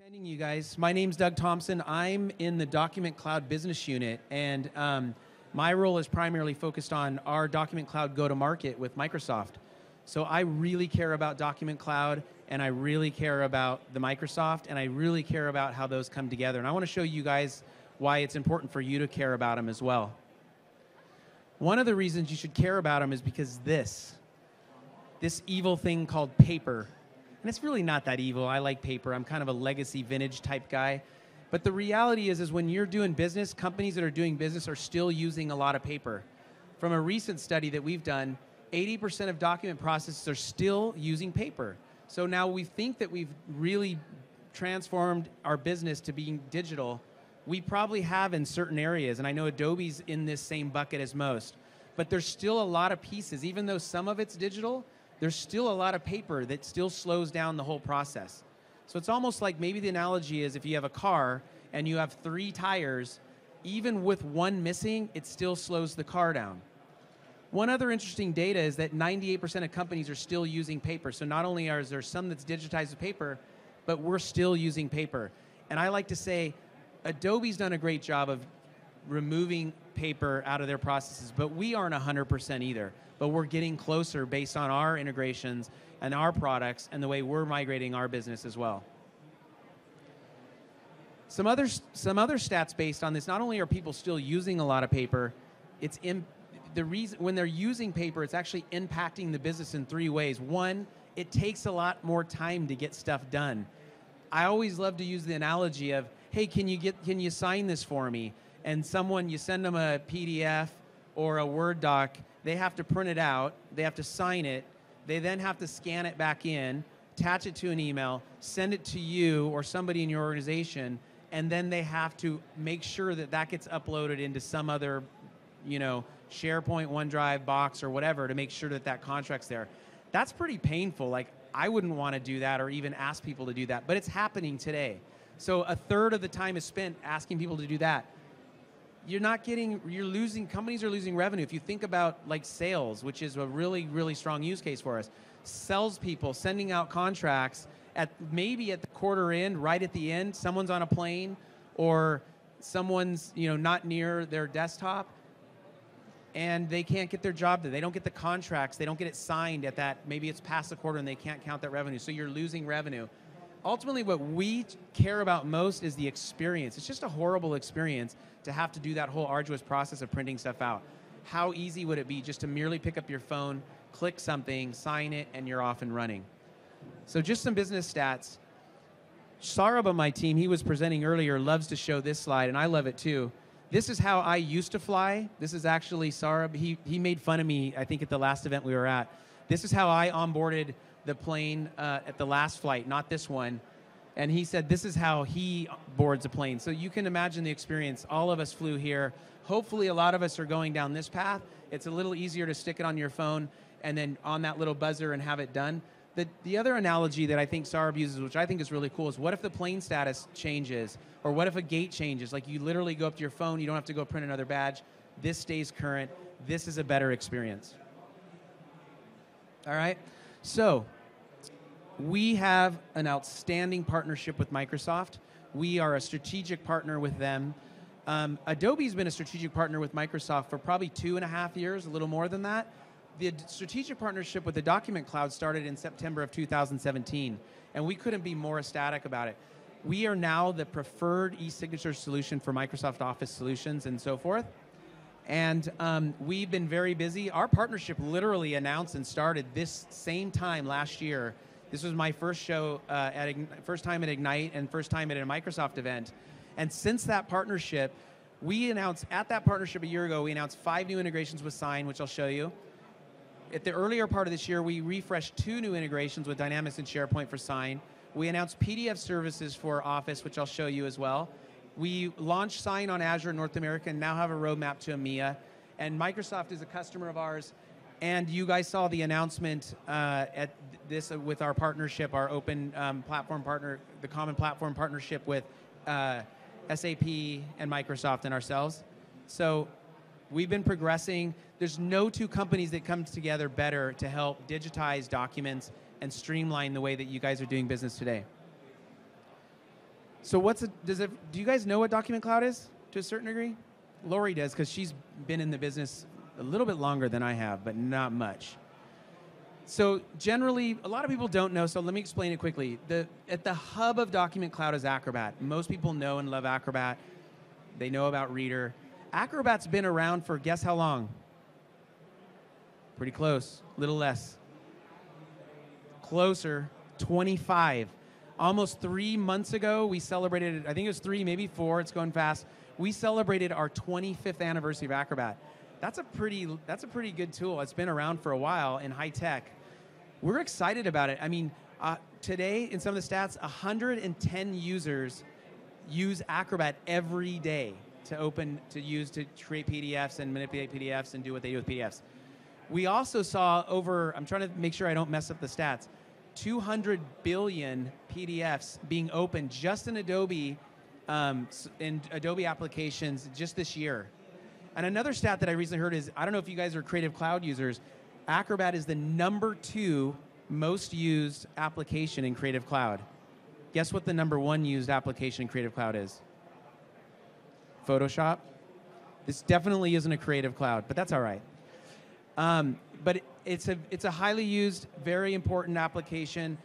Attending you guys. My name's Doug Thompson. I'm in the Document Cloud business unit, and my role is primarily focused on our Document Cloud go-to-market with Microsoft. So I really care about Document Cloud, and I really care about the Microsoft, and I really care about how those come together. And I want to show you guys why it's important for you to care about them as well. One of the reasons you should care about them is because this evil thing called paper. And it's really not that evil. I like paper. I'm kind of a legacy vintage type guy. But the reality is when you're doing business, companies that are doing business are still using a lot of paper. From a recent study that we've done, 80% of document processors are still using paper. So now we think that we've really transformed our business to being digital. We probably have in certain areas, and I know Adobe's in this same bucket as most. But there's still a lot of pieces, even though some of it's digital, there's still a lot of paper that still slows down the whole process. So it's almost like maybe the analogy is if you have a car and you have 3 tires, even with one missing, it still slows the car down. One other interesting data is that 98% of companies are still using paper. So not only is there some that's digitized with paper, but we're still using paper. And I like to say Adobe's done a great job of removing paper out of their processes, but we aren't 100% either. But we're getting closer based on our integrations and our products and the way we're migrating our business as well. Some other stats based on this, not only are people still using a lot of paper, the reason when they're using paper, it's actually impacting the business in 3 ways. One, it takes a lot more time to get stuff done. I always love to use the analogy of, hey, can you sign this for me? And you send them a PDF or a Word doc, they have to print it out, they have to sign it, they then have to scan it back in, attach it to an email, send it to you or somebody in your organization, and then they have to make sure that that gets uploaded into some other, SharePoint, OneDrive, Box, or whatever to make sure that that contract's there. That's pretty painful. Like, I wouldn't want to do that or even ask people to do that, but it's happening today. So 1/3 of the time is spent asking people to do that. Companies are losing revenue. If you think about like sales, which is a really, really strong use case for us, salespeople sending out contracts maybe at the quarter end, right at the end, someone's on a plane or someone's not near their desktop and they can't get their job done. They don't get the contracts, they don't get it signed at that, maybe it's past the quarter and they can't count that revenue. So you're losing revenue. Ultimately, what we care about most is the experience. It's just a horrible experience to have to do that whole arduous process of printing stuff out. How easy would it be just to merely pick up your phone, click something, sign it, and you're off and running? So just some business stats. Saurabh on my team, he was presenting earlier, loves to show this slide, and I love it too. This is how I used to fly. This is actually Saurabh. He made fun of me, I think, at the last event we were at. This is how I onboarded the plane at the last flight, not this one. And he said this is how he boards a plane. So you can imagine the experience. All of us flew here. Hopefully a lot of us are going down this path. It's a little easier to stick it on your phone and then on that little buzzer and have it done. The other analogy that I think Saurabh uses, which I think is really cool, is what if the plane status changes? Or what if a gate changes? Like you literally go up to your phone, you don't have to go print another badge. This stays current. This is a better experience. All right? So, we have an outstanding partnership with Microsoft. We are a strategic partner with them. Adobe's been a strategic partner with Microsoft for probably 2.5 years, a little more than that. The strategic partnership with the Document Cloud started in September of 2017, and we couldn't be more ecstatic about it. We are now the preferred e-signature solution for Microsoft Office solutions and so forth. And we've been very busy. Our partnership literally announced and started this same time last year. This was my first show, first time at Ignite and first time at a Microsoft event. And since that partnership, at that partnership a year ago, we announced 5 new integrations with Sign, which I'll show you. At the earlier part of this year, we refreshed 2 new integrations with Dynamics and SharePoint for Sign. We announced PDF services for Office, which I'll show you as well. We launched Sign on Azure North America and now have a roadmap to EMEA. And Microsoft is a customer of ours. And you guys saw the announcement at this with our partnership, our open platform partner, the common platform partnership with SAP and Microsoft and ourselves. So we've been progressing. There's no 2 companies that come together better to help digitize documents and streamline the way that you guys are doing business today. So do you guys know what Document Cloud is to a certain degree? Lori does, because she's been in the business a little bit longer than I have, but not much. So generally, a lot of people don't know, so let me explain it quickly. At the hub of Document Cloud is Acrobat. Most people know and love Acrobat. They know about Reader. Acrobat's been around for, guess how long? Pretty close, a little less. Closer, 25. Almost 3 months ago, we celebrated, I think it was 3, maybe 4, it's going fast. We celebrated our 25th anniversary of Acrobat. That's a pretty good tool. It's been around for a while in high tech. We're excited about it. I mean, today, in some of the stats, 110 users use Acrobat every day to create PDFs and manipulate PDFs and do what they do with PDFs. We also saw I'm trying to make sure I don't mess up the stats, 200 billion PDFs being opened just in Adobe applications just this year. And another stat that I recently heard is, I don't know if you guys are Creative Cloud users, Acrobat is the #2 most used application in Creative Cloud. Guess what the #1 used application in Creative Cloud is? Photoshop. This definitely isn't a Creative Cloud, but that's all right. But it's a highly used, very important application.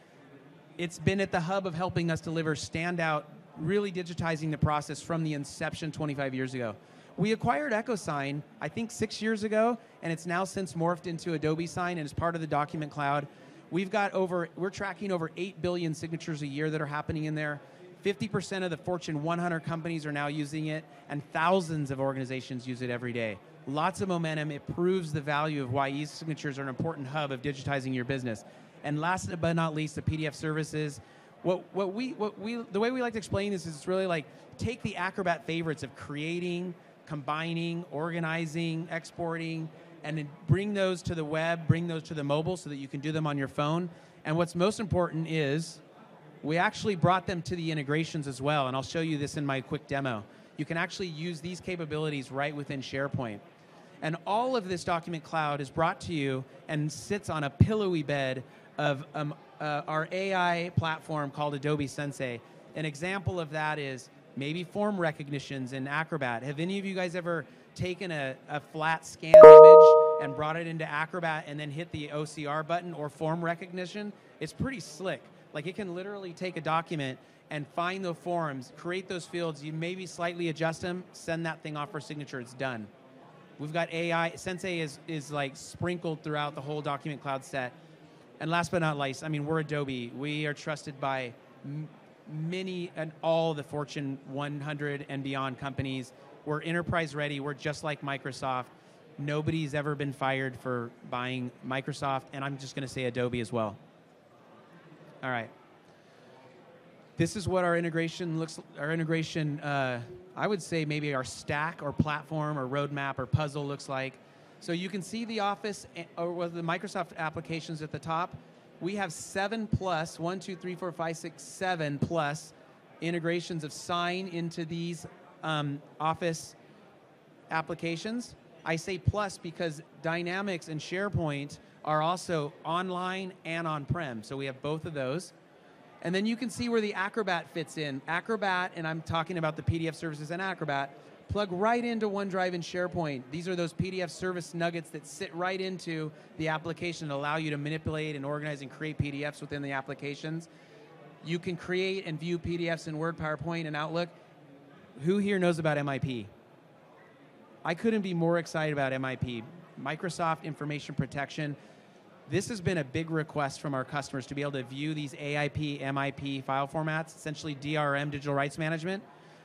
It's been at the hub of helping us deliver standout, really digitizing the process from the inception 25 years ago. We acquired EchoSign, I think 6 years ago, and it's now since morphed into Adobe Sign and is part of the Document Cloud. We're tracking over 8 billion signatures a year that are happening in there. 50% of the Fortune 100 companies are now using it, and thousands of organizations use it every day. Lots of momentum. It proves the value of why e-signatures are an important hub of digitizing your business. And last but not least, the PDF services. The way we like to explain this is it's really like take the Acrobat favorites of creating, combining, organizing, exporting, and then bring those to the web, bring those to the mobile so that you can do them on your phone. And what's most important is we actually brought them to the integrations as well, and I'll show you this in my quick demo. You can actually use these capabilities right within SharePoint. And all of this Document Cloud is brought to you and sits on a pillowy bed of our AI platform called Adobe Sensei. An example of that is maybe form recognitions in Acrobat. Have any of you guys ever taken a flat scan image and brought it into Acrobat and then hit the OCR button or form recognition? It's pretty slick. Like, it can literally take a document and find the forms, create those fields, you maybe slightly adjust them, send that thing off for signature, it's done. We've got AI, Sensei is like sprinkled throughout the whole Document Cloud set. And last but not least, I mean, we're Adobe. We are trusted by many and all the Fortune 100 and beyond companies. We're enterprise ready. We're just like Microsoft. Nobody's ever been fired for buying Microsoft, and I'm just going to say Adobe as well. All right. This is what our integration looks. Our integration, I would say maybe our stack or platform or roadmap or puzzle looks like. So you can see the Office or the Microsoft applications at the top. We have 7+, 1, 2, 3, 4, 5, 6, 7+ integrations of Sign into these Office applications. I say plus because Dynamics and SharePoint are also online and on-prem. So we have both of those. And then you can see where the Acrobat fits in. Acrobat, and I'm talking about the PDF services in Acrobat, plug right into OneDrive and SharePoint. These are those PDF service nuggets that sit right into the application and allow you to manipulate and organize and create PDFs within the applications. You can create and view PDFs in Word, PowerPoint, and Outlook. Who here knows about MIP? I couldn't be more excited about MIP. Microsoft Information Protection. This has been a big request from our customers to be able to view these AIP, MIP file formats, essentially DRM, digital rights management.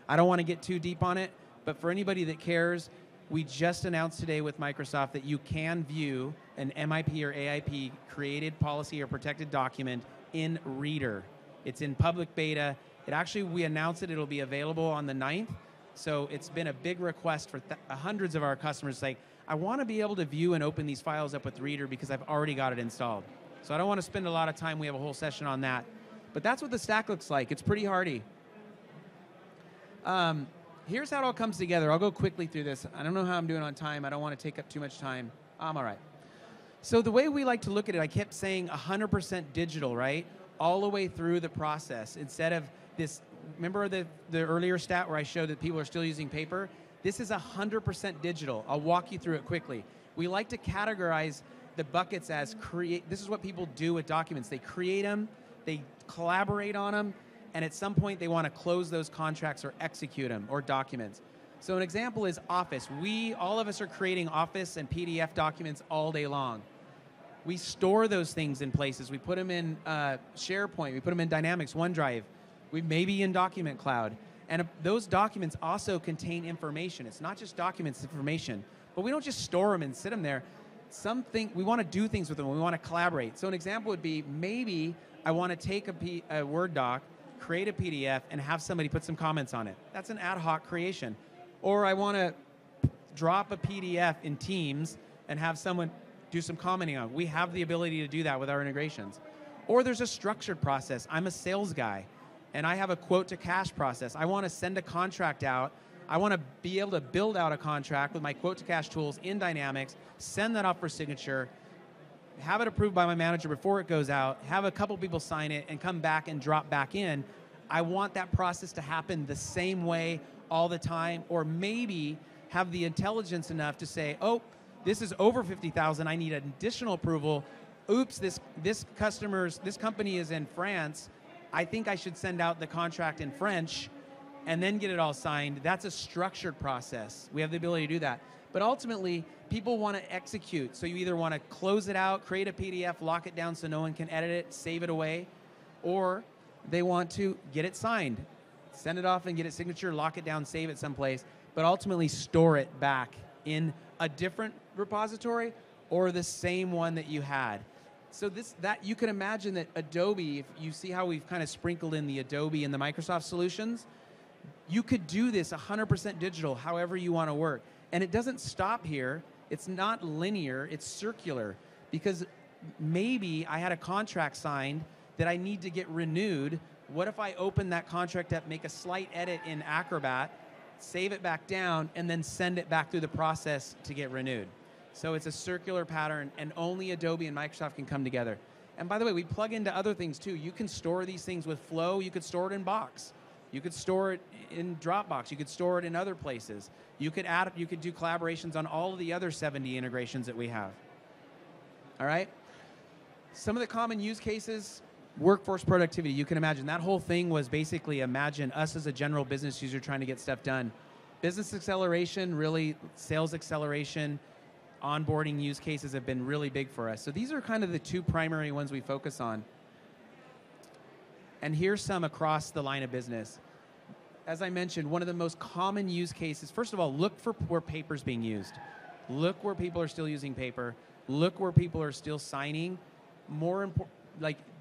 I don't want to get too deep on it, but for anybody that cares, we just announced today with Microsoft that you can view an MIP or AIP created policy or protected document in Reader. It's in public beta. We announced it'll be available on the 9th. So it's been a big request for hundreds of our customers saying, I want to be able to view and open these files up with Reader because I've already got it installed. So I don't want to spend a lot of time. We have a whole session on that. But that's what the stack looks like. It's pretty hardy. Here's how it all comes together. I'll go quickly through this. I don't know how I'm doing on time. I don't want to take up too much time. I'm all right. So the way we like to look at it, I kept saying 100% digital, right? All the way through the process. Instead of this remember the earlier stat where I showed that people are still using paper? This is 100% digital. I'll walk you through it quickly. We like to categorize the buckets as this is what people do with documents. They create them, they collaborate on them, and at some point they want to close those contracts or execute them, or documents. So an example is Office. All of us are creating Office and PDF documents all day long. We store those things in places. We put them in SharePoint, we put them in Dynamics, OneDrive, we maybe in Document Cloud. And those documents also contain information. It's not just documents, it's information. But we don't just store them and sit them there. We want to do things with them. We want to collaborate. So an example would be, maybe I want to take a Word doc, create a PDF, and have somebody put some comments on it. That's an ad hoc creation. Or I want to drop a PDF in Teams and have someone do some commenting on it. We have the ability to do that with our integrations. Or there's a structured process. I'm a sales guy, and I have a quote to cash process. I want to send a contract out. I want to be able to build out a contract with my quote to cash tools in Dynamics, send that off for signature, have it approved by my manager before it goes out, have a couple people sign it, and come back and drop back in. I want that process to happen the same way all the time, or maybe have the intelligence enough to say, oh, this is over 50,000, I need an additional approval. Oops, this company is in France. I think I should send out the contract in French and then get it all signed. That's a structured process. We have the ability to do that. But ultimately, people want to execute. So you either want to close it out, create a PDF, lock it down so no one can edit it, save it away, or they want to get it signed, send it off and get it signature, lock it down, save it someplace, but ultimately store it back in a different repository or the same one that you had. So you can imagine that Adobe, if you see how we've kind of sprinkled in the Adobe and the Microsoft solutions, you could do this 100% digital, however you want to work. And it doesn't stop here. It's not linear, it's circular. Because maybe I had a contract signed that I need to get renewed. What if I open that contract up, make a slight edit in Acrobat, save it back down, and then send it back through the process to get renewed? So it's a circular pattern, and only Adobe and Microsoft can come together. And by the way, we plug into other things too. You can store these things with Flow. You could store it in Box. You could store it in Dropbox. You could store it in other places. You could do collaborations on all of the other 70 integrations that we have. All right? Some of the common use cases, workforce productivity. You can imagine that whole thing was basically, imagine us as a general business user trying to get stuff done. Business acceleration, really sales acceleration, onboarding use cases have been really big for us. So these are kind of the two primary ones we focus on. And here's some across the line of business. As I mentioned, one of the most common use cases, first of all, look for where paper's being used. Look where people are still using paper. Look where people are still signing. More important,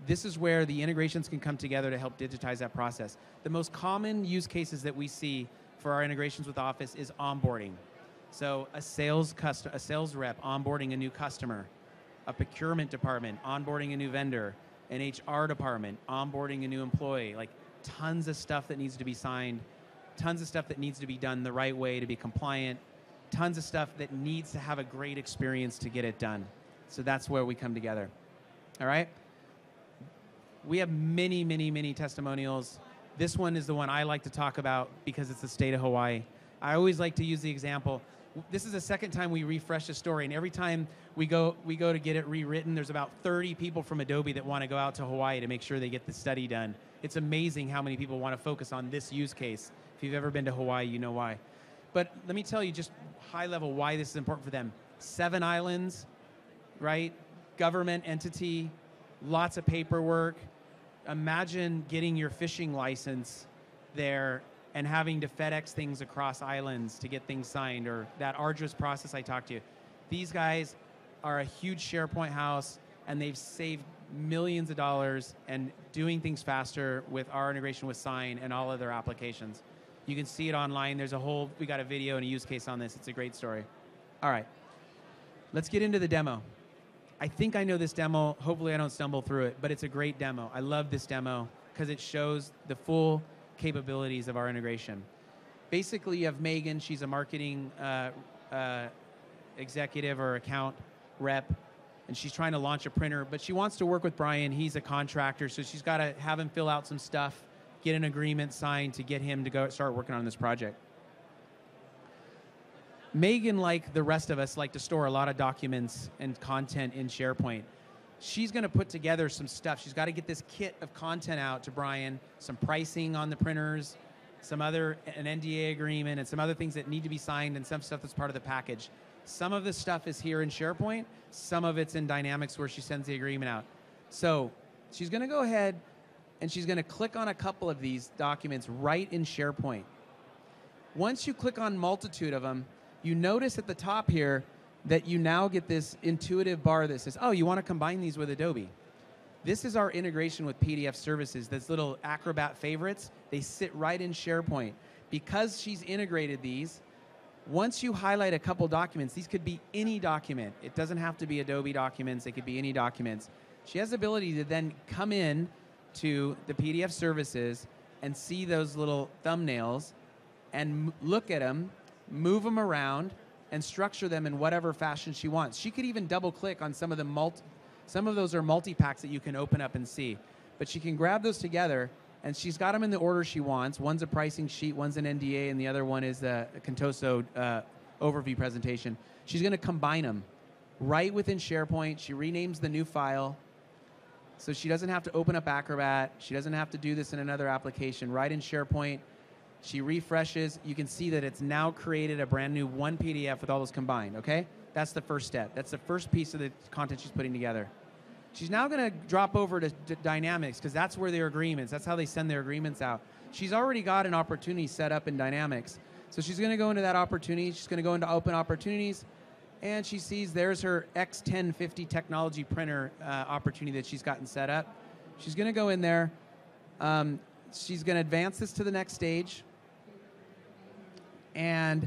this is where the integrations can come together to help digitize that process. The most common use cases that we see for our integrations with Office is onboarding. So a sales rep onboarding a new customer, a procurement department onboarding a new vendor, an HR department onboarding a new employee, tons of stuff that needs to be signed, tons of stuff that needs to be done the right way to be compliant, tons of stuff that needs to have a great experience to get it done. So that's where we come together. All right? We have many, many, many testimonials. This one is the one I like to talk about because it's the state of Hawaii. I always like to use the example. This is the second time we refresh a story, and every time we go to get it rewritten, there's about 30 people from Adobe that want to go out to Hawaii to make sure they get the study done. It's amazing how many people want to focus on this use case. If you've ever been to Hawaii, you know why. But let me tell you just high level why this is important for them. 7 islands, right? Government entity, lots of paperwork. Imagine getting your fishing license there and having to FedEx things across islands to get things signed, or that arduous process I talked to you. These guys are a huge SharePoint house, and they've saved millions of dollars and doing things faster with our integration with Sign and all other applications. You can see it online. We got a video and a use case on this. It's a great story. All right, let's get into the demo. I think I know this demo. Hopefully I don't stumble through it, but it's a great demo. I love this demo because it shows the full capabilities of our integration. Basically, you have Megan. She's a marketing executive or account rep, and she's trying to launch a printer, but she wants to work with Brian. He's a contractor, so she's got to have him fill out some stuff get an agreement signed to get him to go start working on this project. Megan, like the rest of us, like to store a lot of documents and content in SharePoint. She's going to put together some stuff. She's got to get this kit of content out to Brian, some pricing on the printers, an NDA agreement, and some other things that need to be signed, and some stuff that's part of the package. Some of the stuff is here in SharePoint. Some of it's in Dynamics where she sends the agreement out. So she's going to go ahead and she's going to click on a couple of these documents right in SharePoint. Once you click on multitude of them, you notice at the top here that you now get this intuitive bar that says, oh, you want to combine these with Adobe. This is our integration with PDF services. Those little Acrobat favorites, they sit right in SharePoint. Because she's integrated these, once you highlight a couple documents, these could be any document. It doesn't have to be Adobe documents. It could be any documents. She has the ability to then come in to the PDF services and see those little thumbnails and look at them, move them around, and structure them in whatever fashion she wants. She could even double click on some of those are multi-packs that you can open up and see. But she can grab those together, and she's got them in the order she wants. One's a pricing sheet, one's an NDA, and the other one is the Contoso overview presentation. She's going to combine them right within SharePoint. She renames the new file, so she doesn't have to open up Acrobat. She doesn't have to do this in another application. Right in SharePoint, she refreshes. You can see that it's now created a brand new one PDF with all those combined, okay? That's the first step. That's the first piece of the content she's putting together. She's now going to drop over to Dynamics because that's where their agreements, that's how they send their agreements out. She's already got an opportunity set up in Dynamics. So she's going to go into that opportunity. She's going to go into Open Opportunities, and she sees there's her X1050 technology printer opportunity that she's gotten set up. She's going to go in there. She's going to advance this to the next stage. And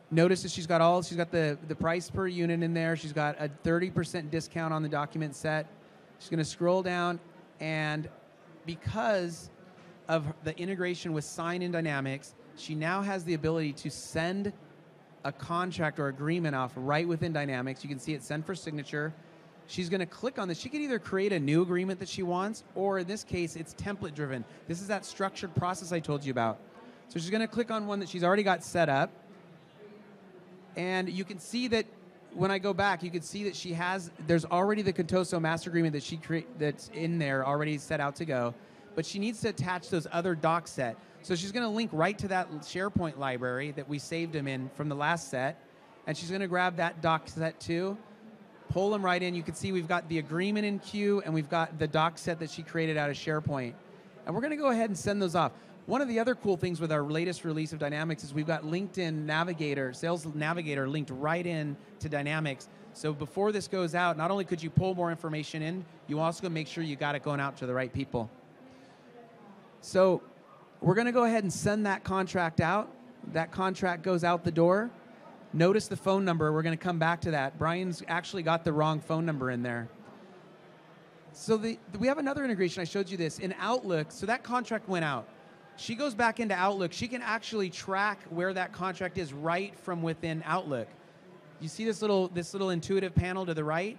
notice that she's got the price per unit in there. She's got a 30% discount on the document set. She's going to scroll down, and because of the integration with Sign in Dynamics, she now has the ability to send a contract or agreement off right within Dynamics. You can see it send for signature. She's going to click on this. She can either create a new agreement that she wants, or in this case, it's template driven. This is that structured process I told you about. So she's going to click on one that she's already got set up. And you can see that when I go back, you can see that there's already the Contoso master agreement that's in there already set out to go. But she needs to attach those other doc set. So she's going to link right to that SharePoint library that we saved them in from the last set. And she's going to grab that doc set too, pull them right in. You can see we've got the agreement in queue, and we've got the doc set that she created out of SharePoint. And we're going to go ahead and send those off. One of the other cool things with our latest release of Dynamics is we've got LinkedIn Navigator, Sales Navigator linked right in to Dynamics. So before this goes out, not only could you pull more information in, you also can make sure you got it going out to the right people. So we're going to go ahead and send that contract out. That contract goes out the door. Notice the phone number. We're going to come back to that. Brian's actually got the wrong phone number in there. So we have another integration. I showed you this. In Outlook, so that contract went out. She goes back into Outlook. She can actually track where that contract is right from within Outlook. You see this little intuitive panel to the right?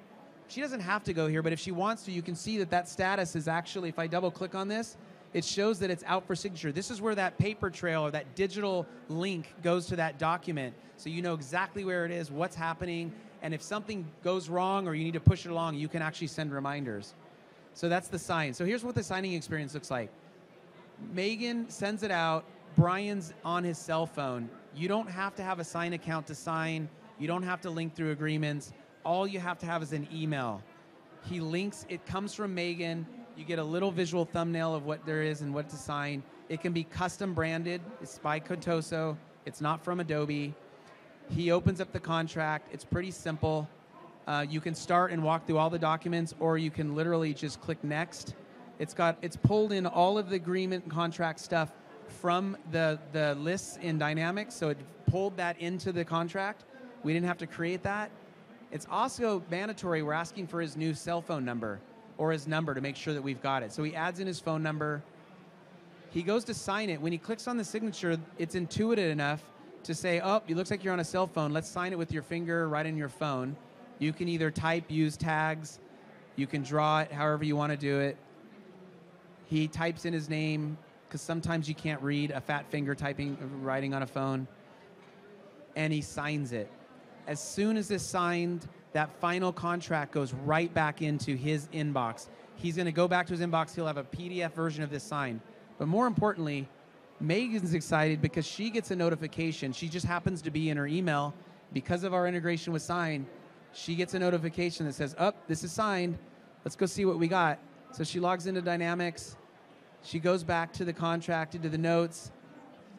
She doesn't have to go here, but if she wants to, you can see that status is actually, if I double click on this, it shows that it's out for signature. This is where that paper trail or that digital link goes to that document. So you know exactly where it is, what's happening, and if something goes wrong or you need to push it along, you can actually send reminders. So that's the sign. So here's what the signing experience looks like. Megan sends it out. Brian's on his cell phone. You don't have to have a Sign account to sign. You don't have to link through agreements. All you have to have is an email. He links, it comes from Megan. You get a little visual thumbnail of what there is and what to sign. It can be custom branded. It's by Contoso. It's not from Adobe. He opens up the contract. It's pretty simple. You can start and walk through all the documents, or you can literally just click next. It's pulled in all of the agreement and contract stuff from the lists in Dynamics, so it pulled that into the contract. We didn't have to create that. It's also mandatory. We're asking for his new cell phone number or his number to make sure that we've got it. So he adds in his phone number. He goes to sign it. When he clicks on the signature, it's intuitive enough to say, oh, it looks like you're on a cell phone. Let's sign it with your finger right in your phone. You can either type, use tags. You can draw it however you want to do it. He types in his name, because sometimes you can't read a fat finger writing on a phone, and he signs it. As soon as it's signed, that final contract goes right back into his inbox. He's going to go back to his inbox. He'll have a PDF version of this signed. But more importantly, Megan's excited because she gets a notification. She just happens to be in her email. Because of our integration with Sign, she gets a notification that says, oh, this is signed. Let's go see what we got. So she logs into Dynamics. She goes back to the contract, into the notes.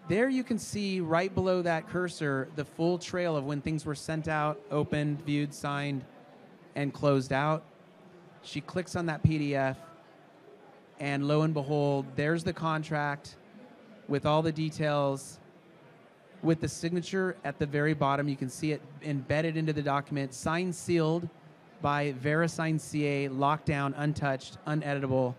There you can see right below that cursor the full trail of when things were sent out, opened, viewed, signed, and closed out. She clicks on that PDF, and lo and behold, there's the contract with all the details, with the signature at the very bottom. You can see it embedded into the document, signed, sealed by VeriSign CA, locked down, untouched, uneditable.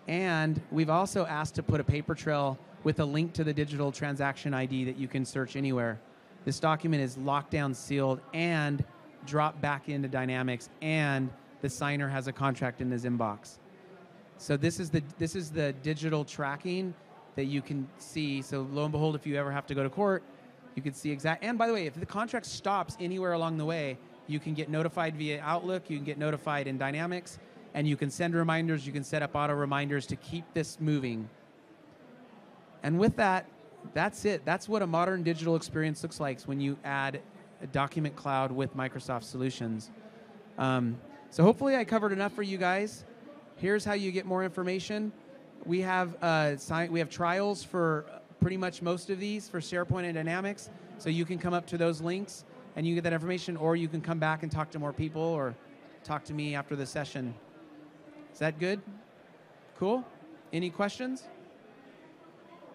And we've also asked to put a paper trail with a link to the digital transaction ID that you can search anywhere. This document is locked down, sealed, and dropped back into Dynamics, and the signer has a contract in his inbox. So this is the digital tracking that you can see. So lo and behold, if you ever have to go to court, you can see exact. And by the way, if the contract stops anywhere along the way, you can get notified via Outlook, you can get notified in Dynamics, and you can send reminders, you can set up auto reminders to keep this moving. And with that, that's it. That's what a modern digital experience looks like when you add a document cloud with Microsoft solutions. So hopefully I covered enough for you guys. Here's how you get more information. We have trials for pretty much most of these for SharePoint and Dynamics. So you can come up to those links and you get that information, or you can come back and talk to more people or talk to me after the session. Is that good? Cool? Any questions?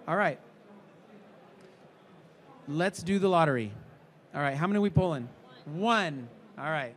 All right. Let's do the lottery. All right, how many are we pulling? One. All right.